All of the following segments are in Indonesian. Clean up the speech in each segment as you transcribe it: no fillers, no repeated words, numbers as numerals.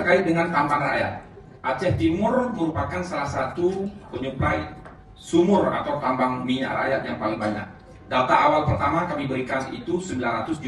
terkait dengan tambang rakyat. Aceh Timur merupakan salah satu penyuplai sumur atau tambang minyak rakyat yang paling banyak. Data awal pertama kami berikan itu 976,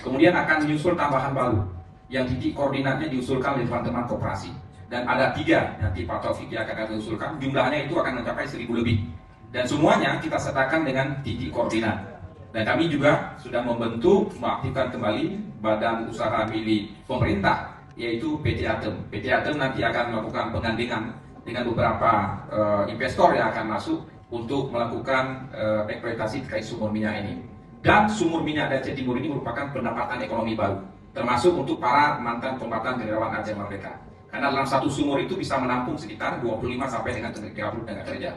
kemudian akan menyusul tambahan baru yang titik koordinatnya diusulkan oleh teman-teman koperasi. Dan ada 3 nanti Pak Taufik yang akan diusulkan, jumlahnya itu akan mencapai 1000 lebih. Dan semuanya kita sertakan dengan titik koordinat. Dan kami juga sudah membentuk, mengaktifkan kembali badan usaha milik pemerintah, yaitu PT Atem. PT Atem nanti akan melakukan penggandingan dengan beberapa investor yang akan masuk untuk melakukan eksploitasi terkait sumur minyak ini. Dan sumur minyak Aceh Timur ini merupakan pendapatan ekonomi baru, termasuk untuk para mantan kombatan relawan Aceh Merdeka. Karena dalam satu sumur itu bisa menampung sekitar 25 sampai dengan 30 tenaga kerja.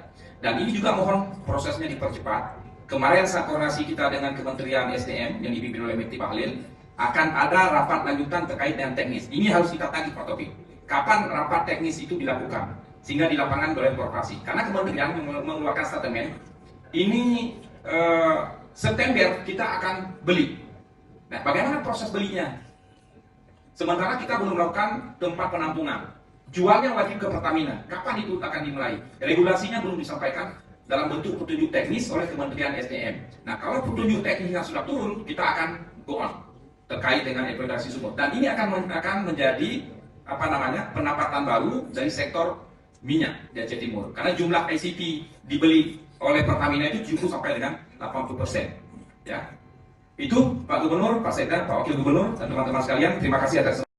Dan ini juga mohon prosesnya dipercepat. Kemarin saat koordinasi kita dengan Kementerian SDM yang dipimpin oleh Mekti Bahlil, akan ada rapat lanjutan terkait dengan teknis. Ini harus kita tagih Pak Taufik. Kapan rapat teknis itu dilakukan? Sehingga di lapangan oleh korporasi. Karena Kementerian mengeluarkan statement, ini September kita akan beli. Nah, bagaimana proses belinya? Sementara kita belum melakukan tempat penampungan. Jualnya wajib ke Pertamina. Kapan itu akan dimulai? Regulasinya belum disampaikan dalam bentuk petunjuk teknis oleh Kementerian SDM. Nah, kalau petunjuk teknisnya sudah turun, kita akan go on terkait dengan eksploitasi sumur. Dan ini akan menjadi pendapatan baru dari sektor minyak di Aceh Timur. Karena jumlah ICP dibeli oleh Pertamina itu cukup sampai dengan 80%. Ya. Itu Pak Gubernur, Pak Sekda, Pak Wakil Gubernur, dan teman-teman sekalian, terima kasih atas